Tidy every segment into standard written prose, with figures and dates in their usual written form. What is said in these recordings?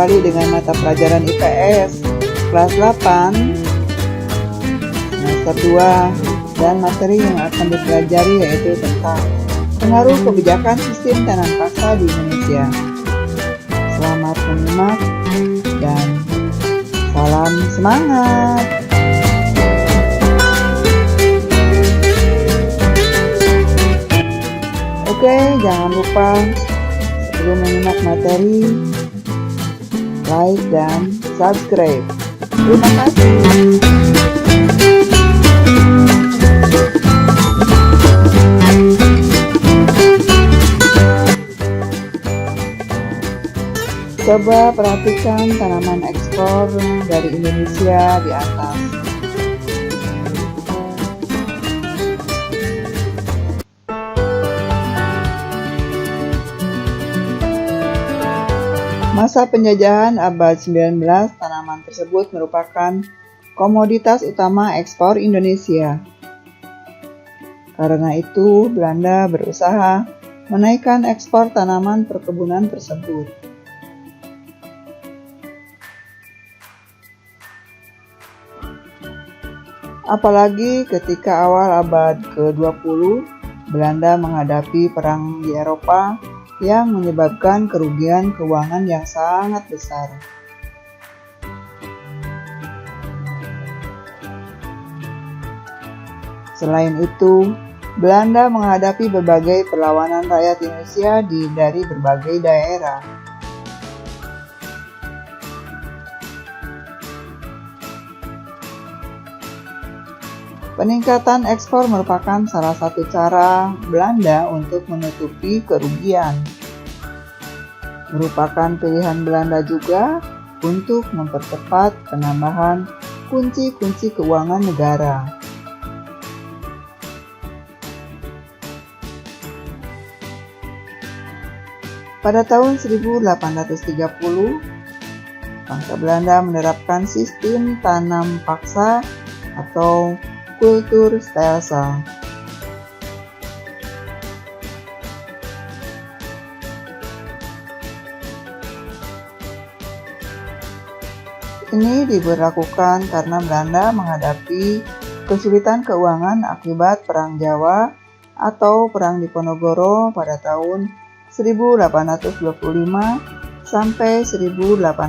kembali dengan mata pelajaran IPS kelas 8 semester 2, dan materi yang akan dipelajari yaitu tentang pengaruh kebijakan sistem tanam paksa di Indonesia. Selamat menyimak dan salam semangat. Oke, jangan lupa sebelum menyimak materi, like dan subscribe. Terima kasih. Coba perhatikan tanaman ekspor dari Indonesia di atas. Masa penjajahan abad 19, tanaman tersebut merupakan komoditas utama ekspor Indonesia. Karena itu, Belanda berusaha menaikkan ekspor tanaman perkebunan tersebut. Apalagi ketika awal abad ke-20, Belanda menghadapi perang di Eropa yang menyebabkan kerugian keuangan yang sangat besar. Selain itu, Belanda menghadapi berbagai perlawanan rakyat Indonesia dari berbagai daerah. Peningkatan ekspor merupakan salah satu cara Belanda untuk menutupi kerugian. Merupakan pilihan Belanda juga untuk mempercepat penambahan kunci-kunci keuangan negara. Pada tahun 1830, bangsa Belanda menerapkan sistem tanam paksa atau kulturstelsel. Ini diberlakukan karena Belanda menghadapi kesulitan keuangan akibat Perang Jawa atau Perang Diponegoro pada tahun 1825 sampai 1830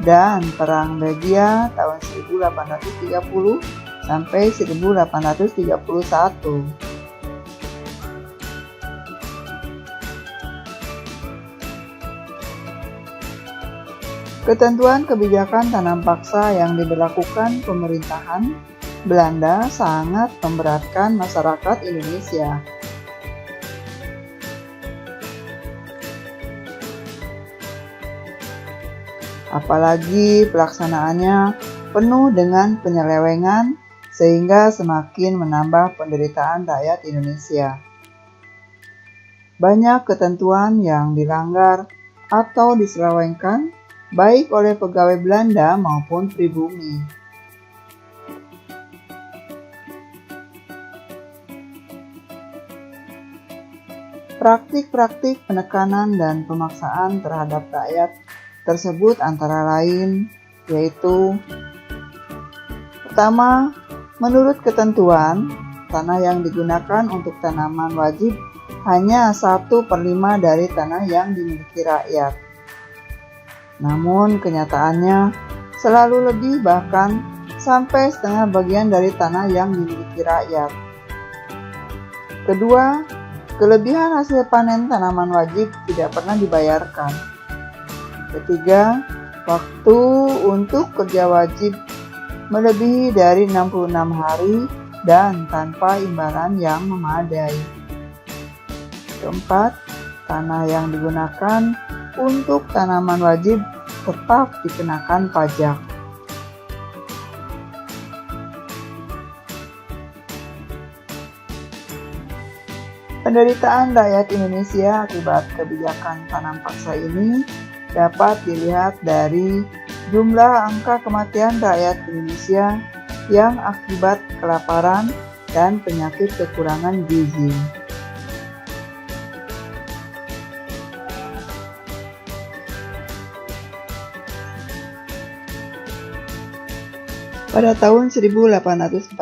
dan Perang Belgia tahun 1830 sampai 1831. Ketentuan kebijakan tanam paksa yang diberlakukan pemerintahan Belanda sangat memberatkan masyarakat Indonesia. Apalagi pelaksanaannya penuh dengan penyelewengan sehingga semakin menambah penderitaan rakyat Indonesia. Banyak ketentuan yang dilanggar atau diselewengkan baik oleh pegawai Belanda maupun pribumi. Praktik-praktik penekanan dan pemaksaan terhadap rakyat tersebut antara lain yaitu: pertama, menurut ketentuan, tanah yang digunakan untuk tanaman wajib hanya 1/5 dari tanah yang dimiliki rakyat. Namun kenyataannya selalu lebih, bahkan sampai setengah bagian dari tanah yang dimiliki rakyat. Kedua, kelebihan hasil panen tanaman wajib tidak pernah dibayarkan. Ketiga, waktu untuk kerja wajib melebihi dari 66 hari dan tanpa imbalan yang memadai. Keempat, tanah yang digunakan untuk tanaman wajib tetap dikenakan pajak. Penderitaan rakyat Indonesia akibat kebijakan tanam paksa ini dapat dilihat dari jumlah angka kematian rakyat Indonesia yang akibat kelaparan dan penyakit kekurangan gizi. Pada tahun 1848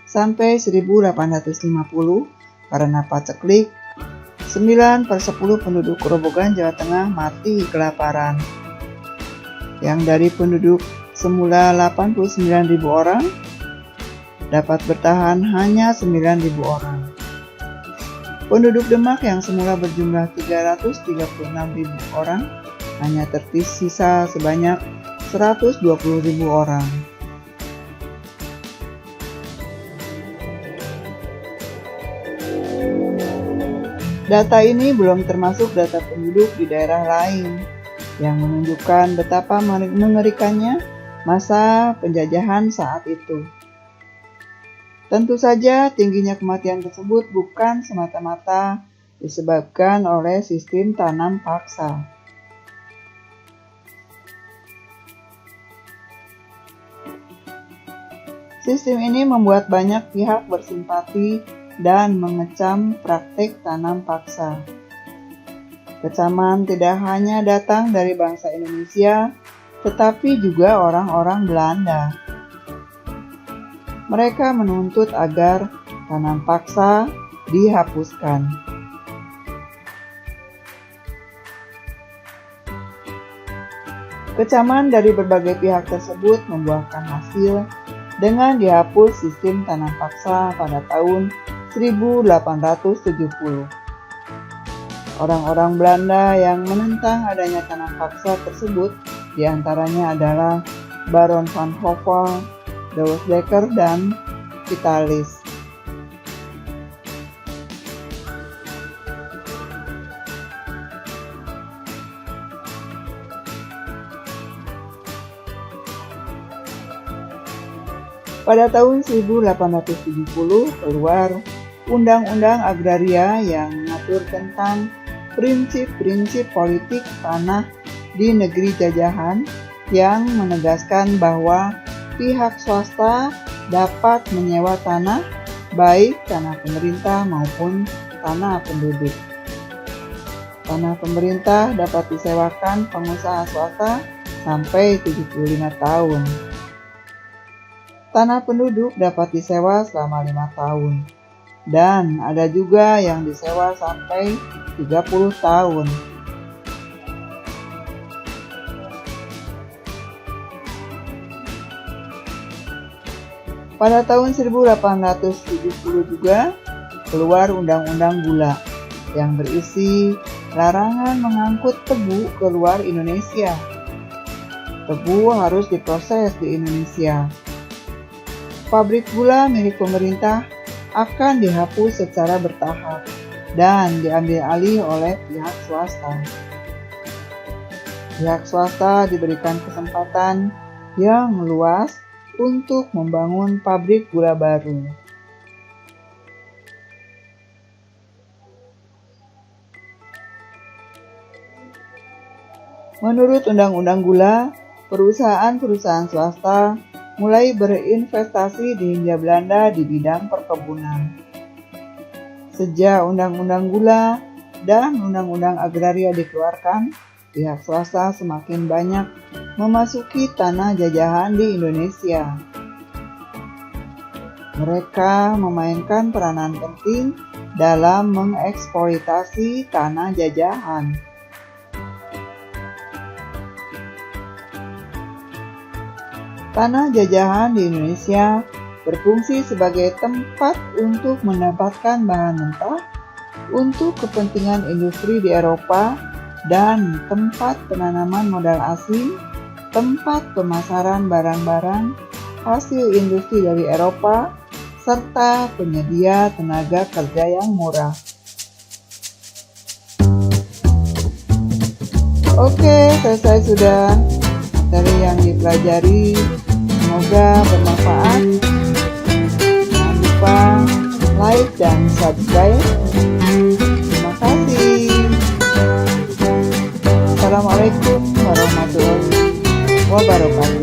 sampai 1850, karena paceklik, 9/10 penduduk Grobogan, Jawa Tengah mati kelaparan. Yang dari penduduk semula 89.000 orang, dapat bertahan hanya 9.000 orang. Penduduk Demak yang semula berjumlah 336.000 orang, hanya tersisa sebanyak 120.000 orang. Data ini belum termasuk data penduduk di daerah lain, yang menunjukkan betapa mengerikannya masa penjajahan saat itu. Tentu saja tingginya kematian tersebut bukan semata-mata disebabkan oleh sistem tanam paksa. Sistem ini membuat banyak pihak bersimpati dan mengecam praktik tanam paksa. Kecaman tidak hanya datang dari bangsa Indonesia, tetapi juga orang-orang Belanda. Mereka menuntut agar tanam paksa dihapuskan. Kecaman dari berbagai pihak tersebut membuahkan hasil dengan dihapus sistem tanam paksa pada tahun 1870. Orang-orang Belanda yang menentang adanya tanam paksa tersebut diantaranya adalah Baron van Hove, Douwes Dekker, dan Vitalis. Pada tahun 1870 keluar Undang-Undang Agraria yang mengatur tentang prinsip-prinsip politik tanah di negeri jajahan, yang menegaskan bahwa pihak swasta dapat menyewa tanah, baik tanah pemerintah maupun tanah penduduk. Tanah pemerintah dapat disewakan pengusaha swasta sampai 75 tahun. Tanah penduduk dapat disewa selama 5 tahun. Dan ada juga yang disewa sampai 30 tahun. Pada tahun 1870 juga keluar Undang-Undang Gula yang berisi larangan mengangkut tebu keluar Indonesia. Tebu harus diproses di Indonesia. Pabrik gula milik pemerintah akan dihapus secara bertahap dan diambil alih oleh pihak swasta. Pihak swasta diberikan kesempatan yang luas untuk membangun pabrik gula baru. Menurut Undang-Undang Gula, perusahaan-perusahaan swasta mulai berinvestasi di Hindia Belanda di bidang perkebunan. Sejak Undang-Undang Gula dan Undang-Undang Agraria dikeluarkan, pihak swasta semakin banyak memasuki tanah jajahan di Indonesia. Mereka memainkan peranan penting dalam mengeksploitasi tanah jajahan. Tanah jajahan di Indonesia berfungsi sebagai tempat untuk mendapatkan bahan mentah untuk kepentingan industri di Eropa dan tempat penanaman modal asing, tempat pemasaran barang-barang hasil industri dari Eropa, serta penyedia tenaga kerja yang murah. Oke, selesai sudah dari yang dipelajari. Semoga bermanfaat. Jangan lupa like dan subscribe. Terima kasih. Assalamualaikum warahmatullahi wabarakatuh.